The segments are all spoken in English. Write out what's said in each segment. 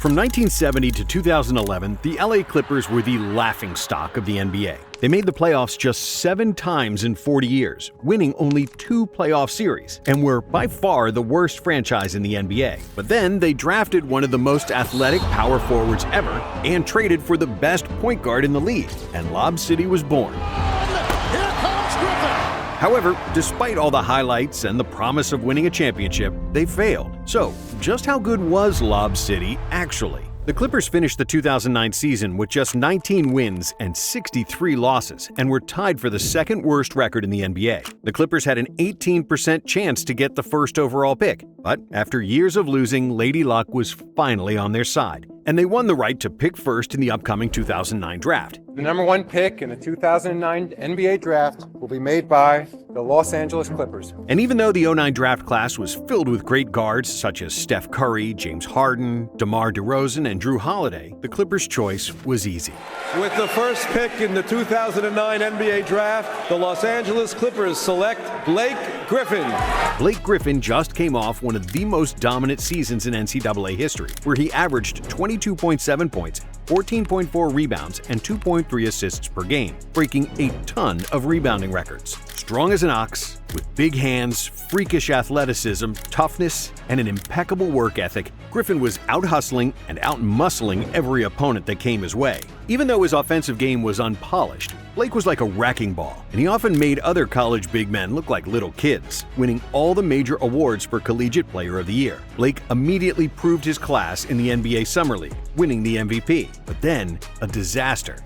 From 1970 to 2011, the LA Clippers were the laughingstock of the NBA. They made the playoffs just 7 times in 40 years, winning only 2 playoff series, and were by far the worst franchise in the NBA. But then they drafted one of the most athletic power forwards ever and traded for the best point guard in the league, and Lob City was born. Here comes Griffin! However, despite all the highlights and the promise of winning a championship, they failed. So, just how good was Lob City actually? The Clippers finished the 2009 season with just 19 wins and 63 losses, and were tied for the second worst record in the NBA. The Clippers had an 18% chance to get the first overall pick, but after years of losing, Lady Luck was finally on their side, and they won the right to pick first in the upcoming 2009 draft. The number 1 pick in the 2009 NBA draft will be made by the Los Angeles Clippers. And even though the 2009 draft class was filled with great guards such as Steph Curry, James Harden, DeMar DeRozan, and Drew Holiday, the Clippers' choice was easy. With the first pick in the 2009 NBA draft, the Los Angeles Clippers select Blake Griffin. Blake Griffin just came off one of the most dominant seasons in NCAA history, where he averaged 22.7 points, 14.4 rebounds, and 2.3 assists per game, breaking a ton of rebounding records. Strong as an ox, with big hands, freakish athleticism, toughness, and an impeccable work ethic, Griffin was out-hustling and out-muscling every opponent that came his way. Even though his offensive game was unpolished, Blake was like a wrecking ball, and he often made other college big men look like little kids, winning all the major awards for Collegiate Player of the Year. Blake immediately proved his class in the NBA Summer League, winning the MVP. But then, a disaster.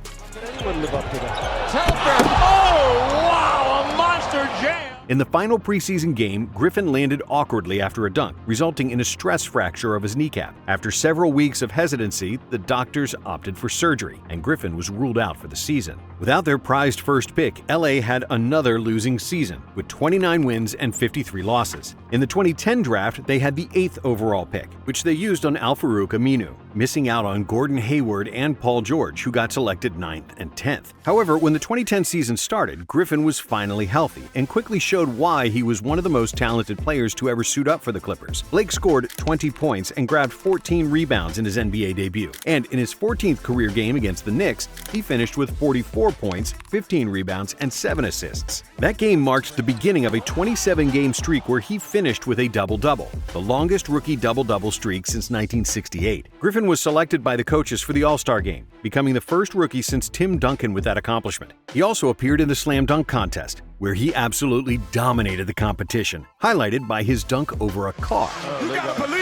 Anyone live up to that? Telfair! Oh, wow! A monster jam! In the final preseason game, Griffin landed awkwardly after a dunk, resulting in a stress fracture of his kneecap. After several weeks of hesitancy, the doctors opted for surgery, and Griffin was ruled out for the season. Without their prized first pick, LA had another losing season, with 29 wins and 53 losses. In the 2010 draft, they had the 8th overall pick, which they used on Al-Farouq Aminu, missing out on Gordon Hayward and Paul George, who got selected 9th and 10th. However, when the 2010 season started, Griffin was finally healthy and quickly showed why he was one of the most talented players to ever suit up for the Clippers. Blake scored 20 points and grabbed 14 rebounds in his NBA debut. And in his 14th career game against the Knicks, he finished with 44 points, 15 rebounds, and 7 assists. That game marked the beginning of a 27-game streak where he finished with a double-double, the longest rookie double-double streak since 1968. Griffin was selected by the coaches for the All-Star game, becoming the first rookie since Tim Duncan with that accomplishment. He also appeared in the slam dunk contest, where he absolutely dominated the competition, highlighted by his dunk over a car. You gotta believe!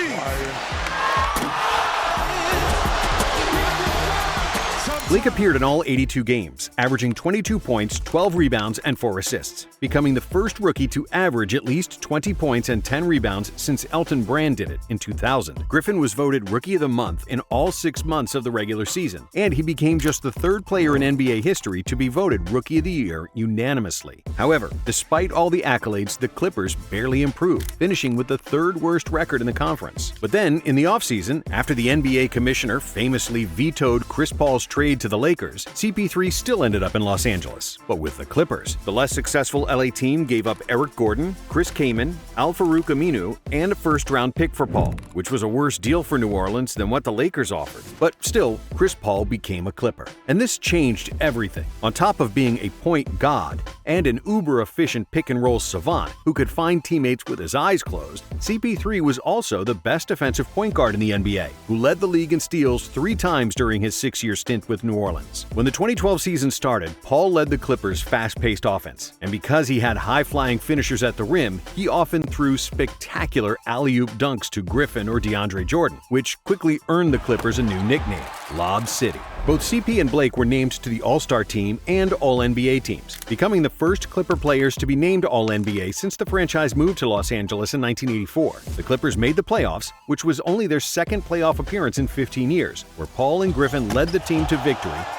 Blake appeared in all 82 games, averaging 22 points, 12 rebounds, and 4 assists, becoming the first rookie to average at least 20 points and 10 rebounds since Elton Brand did it in 2000. Griffin was voted Rookie of the Month in all 6 months of the regular season, and he became just the 3rd player in NBA history to be voted Rookie of the Year unanimously. However, despite all the accolades, the Clippers barely improved, finishing with the 3rd worst record in the conference. But then, in the offseason, after the NBA commissioner famously vetoed Chris Paul's trade to the Lakers, CP3 still ended up in Los Angeles, but with the Clippers. The less successful LA team gave up Eric Gordon, Chris Kaman, Al-Farouq Aminu, and a first-round pick for Paul, which was a worse deal for New Orleans than what the Lakers offered. But still, Chris Paul became a Clipper. And this changed everything. On top of being a point god and an uber-efficient pick-and-roll savant who could find teammates with his eyes closed, CP3 was also the best defensive point guard in the NBA, who led the league in steals 3 times during his 6-year stint with New Orleans. When the 2012 season started, Paul led the Clippers' fast-paced offense, and because he had high-flying finishers at the rim, he often threw spectacular alley-oop dunks to Griffin or DeAndre Jordan, which quickly earned the Clippers a new nickname, Lob City. Both CP and Blake were named to the All-Star team and All-NBA teams, becoming the first Clipper players to be named All-NBA since the franchise moved to Los Angeles in 1984. The Clippers made the playoffs, which was only their 2nd playoff appearance in 15 years, where Paul and Griffin led the team to victory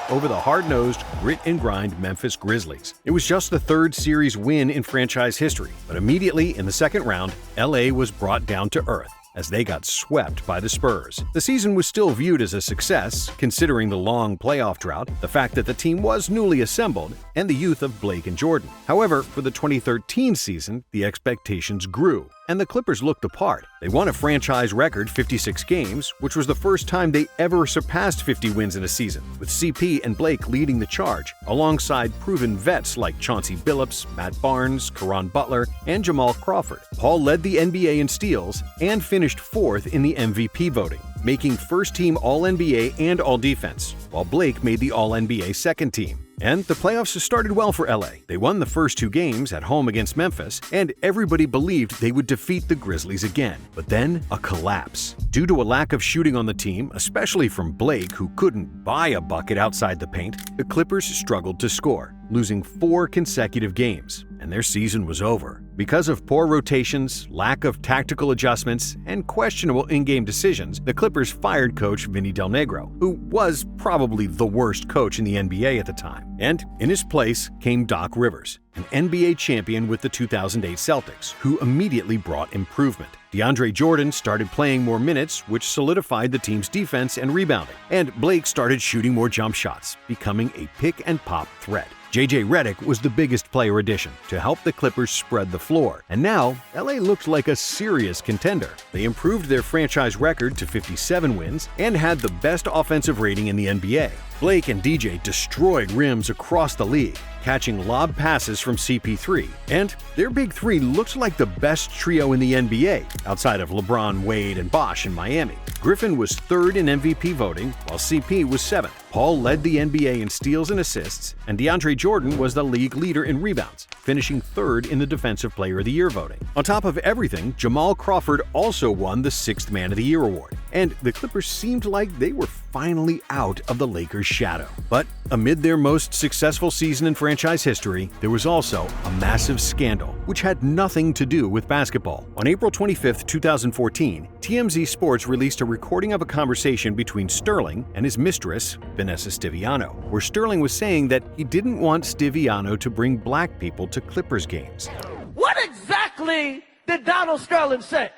over the hard-nosed, grit-and-grind Memphis Grizzlies. It was just the 3rd series win in franchise history, but immediately in the second round, LA was brought down to earth as they got swept by the Spurs. The season was still viewed as a success, considering the long playoff drought, the fact that the team was newly assembled, and the youth of Blake and Jordan. However, for the 2013 season, the expectations grew, and the Clippers looked the part. They won a franchise record 56 games, which was the first time they ever surpassed 50 wins in a season, with CP and Blake leading the charge, alongside proven vets like Chauncey Billups, Matt Barnes, Caron Butler, and Jamal Crawford. Paul led the NBA in steals and finished fourth in the MVP voting, making first-team All-NBA and All-Defense, while Blake made the All-NBA second team. And the playoffs started well for LA. They won the first 2 games at home against Memphis, and everybody believed they would defeat the Grizzlies again. But then, a collapse. Due to a lack of shooting on the team, especially from Blake, who couldn't buy a bucket outside the paint, the Clippers struggled to score, losing 4 consecutive games, and their season was over. Because of poor rotations, lack of tactical adjustments, and questionable in-game decisions, the Clippers fired coach Vinny Del Negro, who was probably the worst coach in the NBA at the time. And in his place came Doc Rivers, an NBA champion with the 2008 Celtics, who immediately brought improvement. DeAndre Jordan started playing more minutes, which solidified the team's defense and rebounding, and Blake started shooting more jump shots, becoming a pick-and-pop threat. JJ Redick was the biggest player addition to help the Clippers spread the floor, and now LA looked like a serious contender. They improved their franchise record to 57 wins and had the best offensive rating in the NBA. Blake and DJ destroyed rims across the league, catching lob passes from CP3, and their big three looked like the best trio in the NBA, outside of LeBron, Wade, and Bosh in Miami. Griffin was third in MVP voting, while CP was seventh. Paul led the NBA in steals and assists, and DeAndre Jordan was the league leader in rebounds, finishing third in the Defensive Player of the Year voting. On top of everything, Jamal Crawford also won the 6th Man of the Year award, and the Clippers seemed like they were finally out of the Lakers' shadow. But amid their most successful season in franchise history, there was also a massive scandal, which had nothing to do with basketball. On April 25, 2014, TMZ Sports released a recording of a conversation between Sterling and his mistress, Vanessa Stiviano, where Sterling was saying that he didn't want Stiviano to bring black people to Clippers games. What exactly did Donald Sterling say?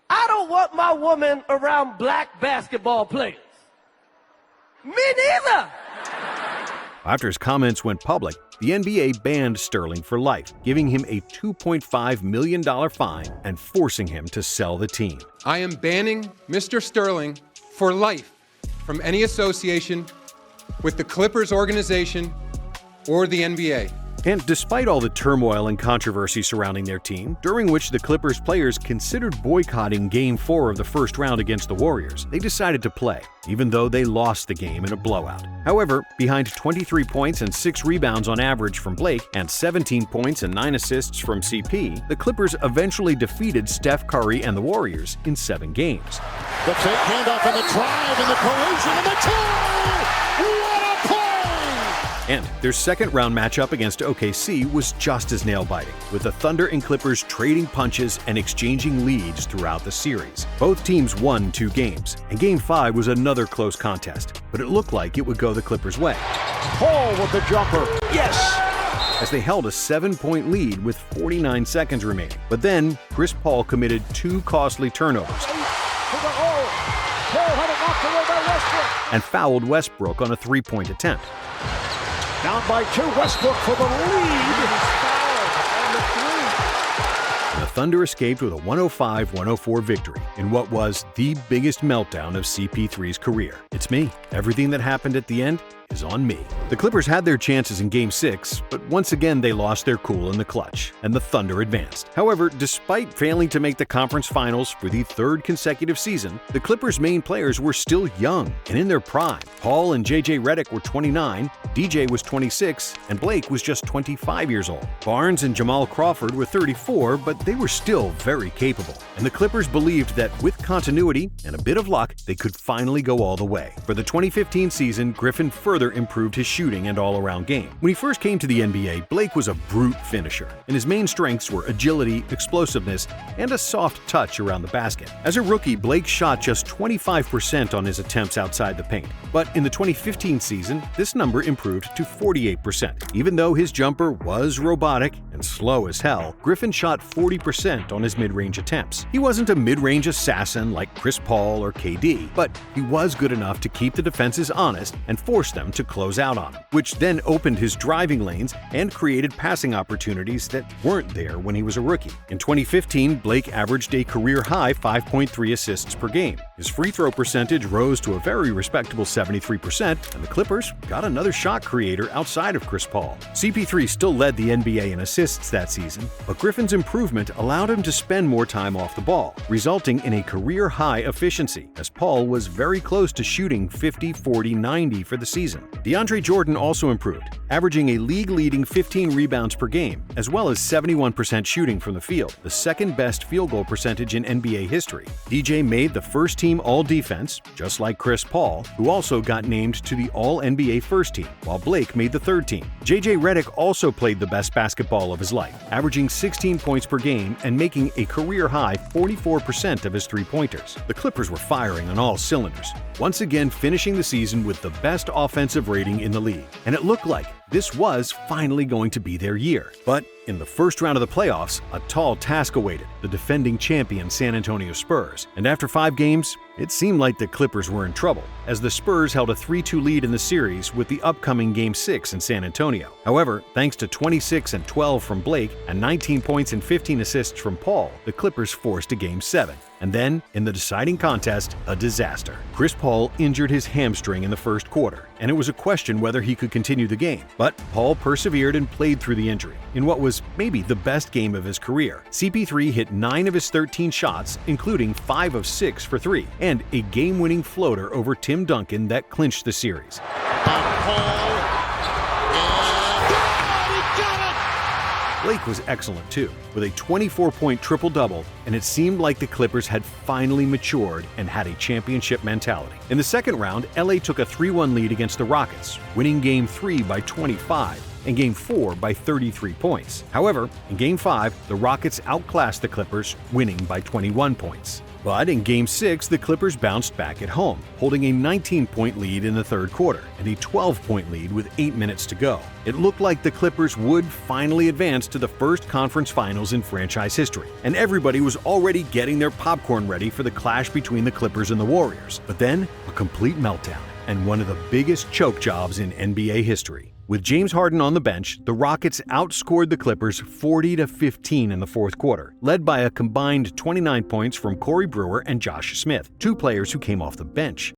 I don't want my woman around black basketball players. Me neither! After his comments went public, the NBA banned Sterling for life, giving him a $2.5 million fine and forcing him to sell the team. I am banning Mr. Sterling for life from any association with the Clippers organization or the NBA. And despite all the turmoil and controversy surrounding their team, during which the Clippers players considered boycotting Game 4 of the first round against the Warriors, they decided to play, even though they lost the game in a blowout. However, behind 23 points and 6 rebounds on average from Blake and 17 points and 9 assists from CP, the Clippers eventually defeated Steph Curry and the Warriors in 7 games. The fake handoff and the drive and the collision and the tie! What a play! And their second-round matchup against OKC was just as nail-biting, with the Thunder and Clippers trading punches and exchanging leads throughout the series. Both teams won 2 games, and Game 5 was another close contest, but it looked like it would go the Clippers' way. Paul with the jumper. Yes! As they held a 7-point lead with 49 seconds remaining. But then, Chris Paul committed 2 costly turnovers and fouled Westbrook on a 3-point attempt. Down by 2, Westbrook for the lead. The Thunder escaped with a 105-104 victory in what was the biggest meltdown of CP3's career. It's me. Everything that happened at the end is on me. The Clippers had their chances in Game 6, but once again they lost their cool in the clutch, and the Thunder advanced. However, despite failing to make the conference finals for the 3rd consecutive season, the Clippers' main players were still young and in their prime. Paul and JJ Redick were 29, DJ was 26, and Blake was just 25 years old. Barnes and Jamal Crawford were 34, but they were still very capable, and the Clippers believed that with continuity and a bit of luck, they could finally go all the way. For the 2015 season, Griffin further improved his shooting and all-around game. When he first came to the NBA, Blake was a brute finisher, and his main strengths were agility, explosiveness, and a soft touch around the basket. As a rookie, Blake shot just 25% on his attempts outside the paint, but in the 2015 season, this number improved to 48%. Even though his jumper was robotic and slow as hell, Griffin shot 40% on his mid-range attempts. He wasn't a mid-range assassin like Chris Paul or KD, but he was good enough to keep the defenses honest and force them to close out on him, which then opened his driving lanes and created passing opportunities that weren't there when he was a rookie. In 2015, Blake averaged a career-high 5.3 assists per game. His free throw percentage rose to a very respectable 73%, and the Clippers got another shot creator outside of Chris Paul. CP3 still led the NBA in assists that season, but Griffin's improvement allowed him to spend more time off the ball, resulting in a career-high efficiency, as Paul was very close to shooting 50-40-90 for the season. DeAndre Jordan also improved, averaging a league-leading 15 rebounds per game, as well as 71% shooting from the field, the second-best field goal percentage in NBA history. DJ made the first-team All-Defense, just like Chris Paul, who also got named to the All-NBA First Team, while Blake made the third team. JJ Redick also played the best basketball of his life, averaging 16 points per game and making a career-high 44% of his three-pointers. The Clippers were firing on all cylinders, once again finishing the season with the best offensive rating in the league, and it looked like this was finally going to be their year. But in the first round of the playoffs, a tall task awaited the defending champion San Antonio Spurs, and after 5 games, it seemed like the Clippers were in trouble, as the Spurs held a 3-2 lead in the series with the upcoming Game 6 in San Antonio. However, thanks to 26 and 12 from Blake and 19 points and 15 assists from Paul, the Clippers forced a Game 7. And then, in the deciding contest, a disaster. Chris Paul injured his hamstring in the first quarter, and it was a question whether he could continue the game. But Paul persevered and played through the injury, in what was maybe the best game of his career. CP3 hit 9 of his 13 shots, including 5 of 6 for 3, and a game-winning floater over Tim Duncan that clinched the series. Blake was excellent too, with a 24-point triple-double, and it seemed like the Clippers had finally matured and had a championship mentality. In the second round, LA took a 3-1 lead against the Rockets, winning Game 3 by 25 and Game 4 by 33 points. However, in Game 5, the Rockets outclassed the Clippers, winning by 21 points. But in Game 6, the Clippers bounced back at home, holding a 19-point lead in the third quarter and a 12-point lead with 8 minutes to go. It looked like the Clippers would finally advance to the first conference finals in franchise history, and everybody was already getting their popcorn ready for the clash between the Clippers and the Warriors. But then, a complete meltdown, and one of the biggest choke jobs in NBA history. With James Harden on the bench, the Rockets outscored the Clippers 40-15 in the fourth quarter, led by a combined 29 points from Corey Brewer and Josh Smith, 2 players who came off the bench.